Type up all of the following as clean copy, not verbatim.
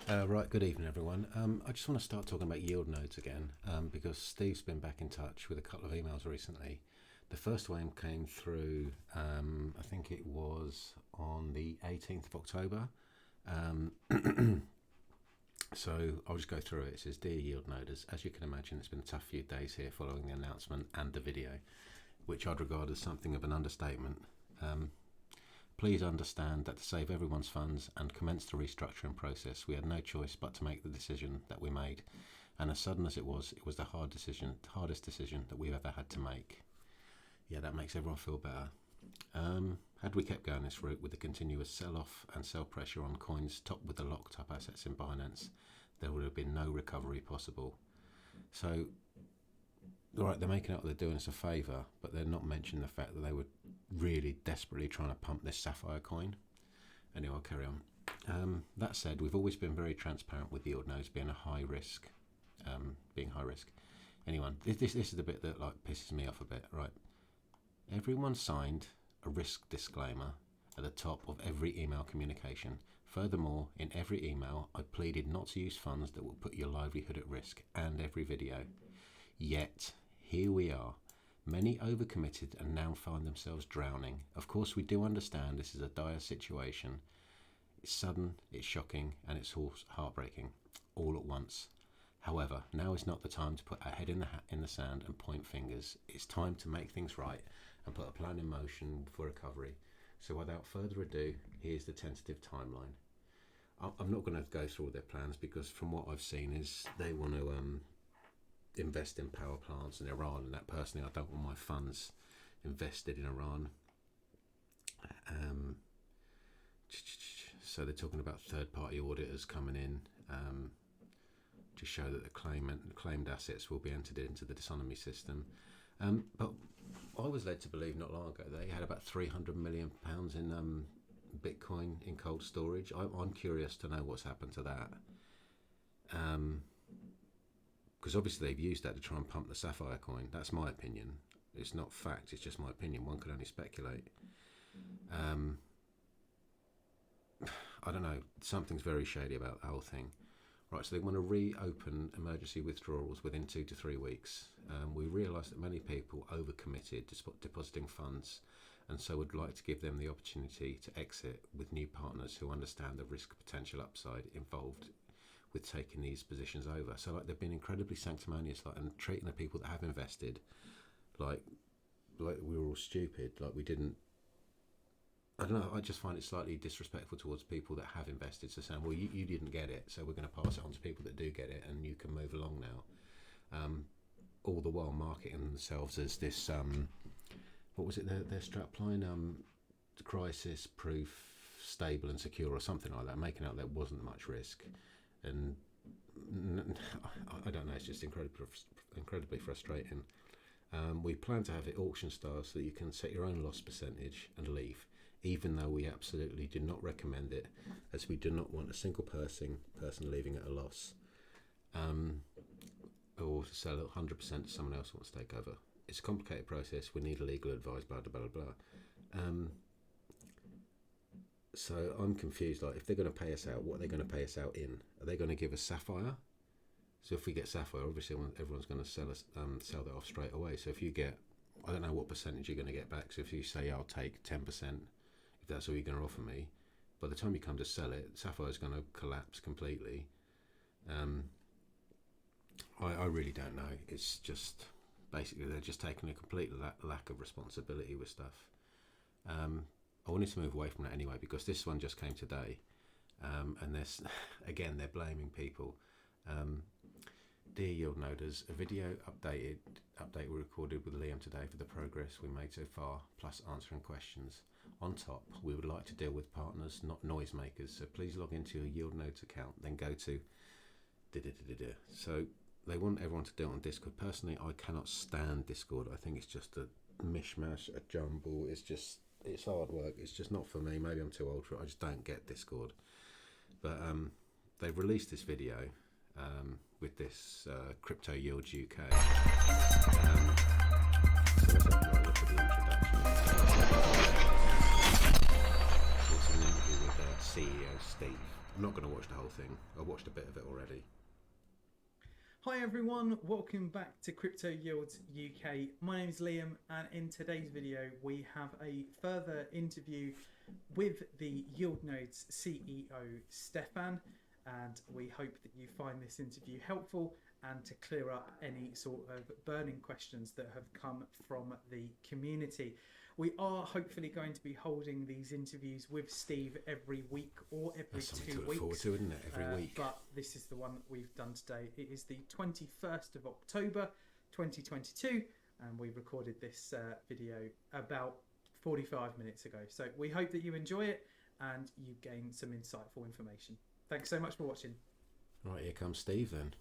Right, good evening everyone. I just want to start talking about yield nodes again because Steve's been back in touch with a couple of emails recently. The first one came through, I think it was on the 18th of October. So I'll just go through it. It says, Dear Yield Noders, as you can imagine, it's been a tough few days here following the announcement and the video, which I'd regard as something of an understatement. Please understand that to save everyone's funds and commence the restructuring process, we had no choice but to make the decision that we made. And as sudden as it was the hardest decision that we've ever had to make. Yeah, that makes everyone feel better. Had we kept going this route with the continuous sell-off and sell pressure on coins topped with the locked-up assets in Binance, there would have been no recovery possible. So, right, they're making out they're doing us a favour, but they're not mentioning the fact that they were really desperately trying to pump this Sapphire coin. Anyway, I'll carry on. That said, we've always been very transparent with yield nodes being high risk. Anyway, this is the bit that pisses me off a bit, right? Everyone signed a risk disclaimer at the top of every email communication. Furthermore, in every email, I pleaded not to use funds that will put your livelihood at risk, and every video. Yet, here we are. Many overcommitted and now find themselves drowning. Of course, we do understand this is a dire situation. It's sudden, it's shocking, and it's heartbreaking, all at once. However, now is not the time to put our head in the sand and point fingers. It's time to make things right and put a plan in motion for recovery. So without further ado, here's the tentative timeline. I'm not going to go through all their plans because from what I've seen is they want to invest in power plants in Iran, and that personally I don't want my funds invested in Iran. So they're talking about third-party auditors coming in to show that the claimed assets will be entered into the Dysonome system. But I was led to believe not long ago they had about £300 million in Bitcoin in cold storage. I'm curious to know what's happened to that. Because obviously they've used that to try and pump the Sapphire coin. That's my opinion. It's not fact, it's just my opinion. One can only speculate. I don't know, something's very shady about the whole thing. Right, so they want to reopen emergency withdrawals within 2 to 3 weeks. We realise that many people overcommitted depositing funds, and so would like to give them the opportunity to exit with new partners who understand the risk potential upside involved with taking these positions over. So they've been incredibly sanctimonious, and treating the people that have invested like we were all stupid, like we didn't. I don't know, I just find it slightly disrespectful towards people that have invested. So saying, well, you didn't get it, so we're going to pass it on to people that do get it, and you can move along now. All the while marketing themselves as this, what was it, their strapline? Crisis-proof, stable and secure, or something like that, making out there wasn't much risk. And I don't know, it's just incredibly frustrating. We plan to have it auction style so that you can set your own loss percentage and leave, even though we absolutely do not recommend it, as we do not want a single person leaving at a loss, or to sell 100% to someone else who wants to take over. It's a complicated process. We need legal advice, blah, blah, blah, blah. So I'm confused, like if they're going to pay us out, what are they going to pay us out in? Are they going to give us Sapphire? So if we get Sapphire, obviously everyone's going to sell that off straight away. So if you get, I don't know what percentage you're going to get back. So if you say I'll take 10%, if that's all you're going to offer me, by the time you come to sell it, Sapphire's going to collapse completely. I really don't know. It's just basically they're just taking a complete lack of responsibility with stuff. I wanted to move away from that anyway because this one just came today, and this again they're blaming people. Dear Yield Noders, a video update we recorded with Liam today for the progress we made so far, plus answering questions. On top, we would like to deal with partners, not noisemakers, so please log into your Yield Nodes account, then go to So they want everyone to do it on Discord. Personally, I cannot stand Discord. I think it's just a mishmash, a jumble. It's hard work. It's just not for me. Maybe I'm too old for it. I just don't get Discord. But they've released this video with this Crypto Yields UK. So let's have a look at the introduction. It's an interview with CEO Steve. I'm not going to watch the whole thing. I watched a bit of it already. Hi everyone, welcome back to Crypto Yields UK. My name is Liam, and in today's video we have a further interview with the YieldNodes CEO Stefan, and we hope that you find this interview helpful and to clear up any sort of burning questions that have come from the community. We are hopefully going to be holding these interviews with Steve every week or every 2 to look weeks. Forward to, isn't it? Every week. But this is the one that we've done today. It is the 21st of October 2022, and we recorded this video about 45 minutes ago. So we hope that you enjoy it and you gain some insightful information. Thanks so much for watching. Right, here comes Steve then.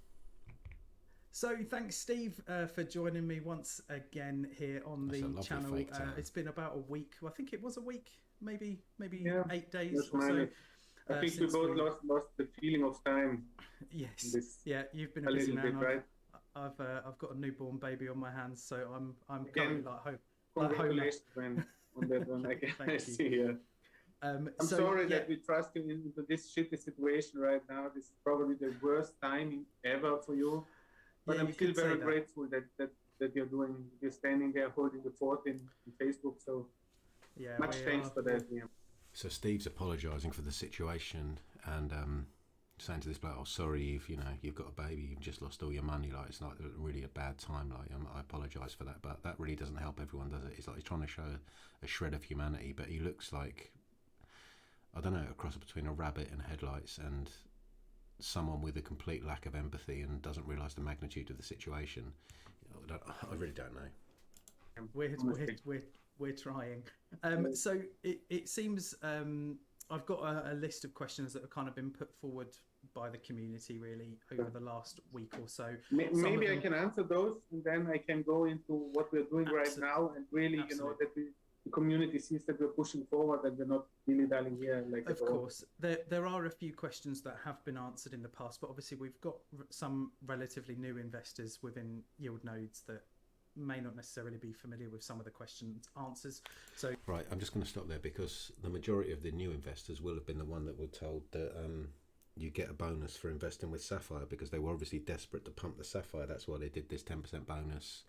So thanks, Steve, for joining me once again here on the channel. It's been about a week. I think it was a week, maybe 8 days or so. I think we both lost the feeling of time. Yes. Yeah, you've been a busy man. Bit, right? I've got a newborn baby on my hands, so I'm currently like home. Congratulations on that one. I see here. I'm sorry that we trust you into this shitty situation right now. This is probably the worst timing ever for you. But I'm still very grateful that you're standing there holding the fort in Facebook. So much thanks for that, Liam. So Steve's apologising for the situation and saying to this bloke, "Oh, sorry, you've got a baby, you've just lost all your money. Like it's like really a bad time. Like I apologise for that, but that really doesn't help everyone, does it? It's like he's trying to show a shred of humanity, but he looks like, I don't know, a cross between a rabbit and headlights and someone with a complete lack of empathy and doesn't realise the magnitude of the situation. I really don't know. We're trying. So it seems I've got a list of questions that have kind of been put forward by the community really over the last week or so. Maybe I can answer those, and then I can go into what we're doing right now, and really, that the community sees that we're pushing forward and we're not really dialing here. Of course, there are a few questions that have been answered in the past, but obviously we've got some relatively new investors within YieldNodes that may not necessarily be familiar with some of the questions answers. So right, I'm just going to stop there because the majority of the new investors will have been the one that were told that you get a bonus for investing with Sapphire, because they were obviously desperate to pump the Sapphire. That's why they did this 10% bonus.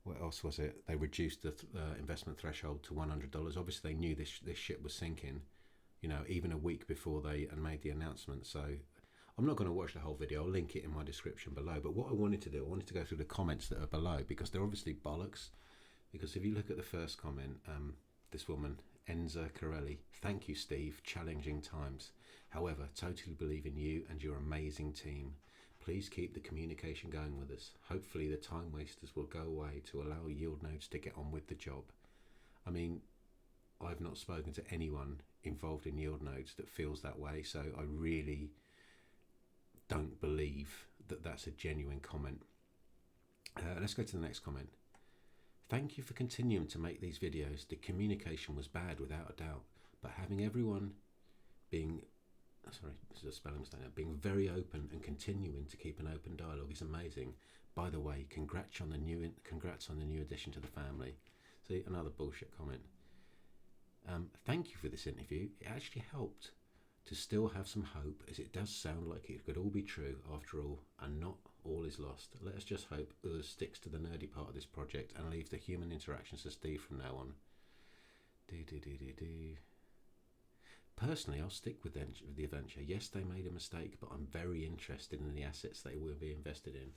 What else was it? They reduced the investment threshold to $100. Obviously, they knew this ship was sinking, even a week before they made the announcement. So I'm not going to watch the whole video. I'll link it in my description below. But what I wanted to do, I wanted to go through the comments that are below, because they're obviously bollocks. Because if you look at the first comment, this woman, Enza Corelli, "Thank you, Steve. Challenging times. However, totally believe in you and your amazing team. Please keep the communication going with us. Hopefully the time wasters will go away to allow YieldNodes to get on with the job." I mean, I've not spoken to anyone involved in YieldNodes that feels that way, so I really don't believe that that's a genuine comment. Let's go to the next comment. "Thank you for continuing to make these videos. The communication was bad without a doubt, but having everyone being this is a spelling mistake, being very open and continuing to keep an open dialogue is amazing. By the way, congrats on the new addition to the family." See, another bullshit comment. "Thank you for this interview. It actually helped to still have some hope, as it does sound like it could all be true after all, and not all is lost. Let us just hope Uz sticks to the nerdy part of this project and leaves the human interactions to Steve from now on. Personally, I'll stick with the adventure. Yes, they made a mistake, but I'm very interested in the assets they will be invested in.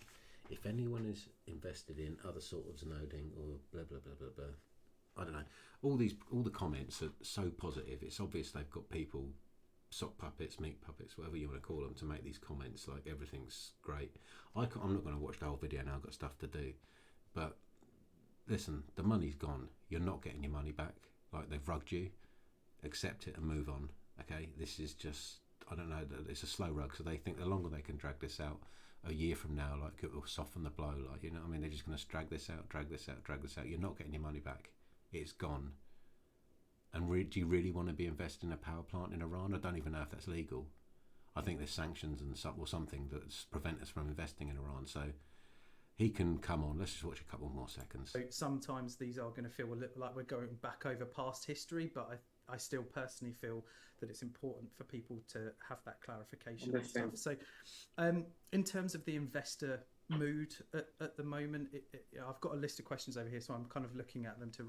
If anyone is invested in other sorts of noding or blah blah blah blah blah, I don't know. All the comments are so positive. It's obvious they've got people, sock puppets, meat puppets, whatever you want to call them, to make these comments like everything's great. I'm not going to watch the whole video now. I've got stuff to do. But listen, the money's gone. You're not getting your money back. Like, they've rugged you. Accept it and move on. Okay, this is just, I don't know, it's a slow rug. So they think the longer they can drag this out, a year from now, like, it will soften the blow. Like, you know what I mean? They're just going to drag this out. You're not getting your money back. It's gone. And do you really want to be investing in a power plant in Iran? I don't even know if that's legal. I think there's sanctions and something that's prevent us from investing in Iran. So he can come on. Let's just watch a couple more seconds. So sometimes these are going to feel a little like we're going back over past history, but I I still personally feel that it's important for people to have that clarification and stuff. So in terms of the investor mood at the moment, I've got a list of questions over here, so I'm kind of looking at them to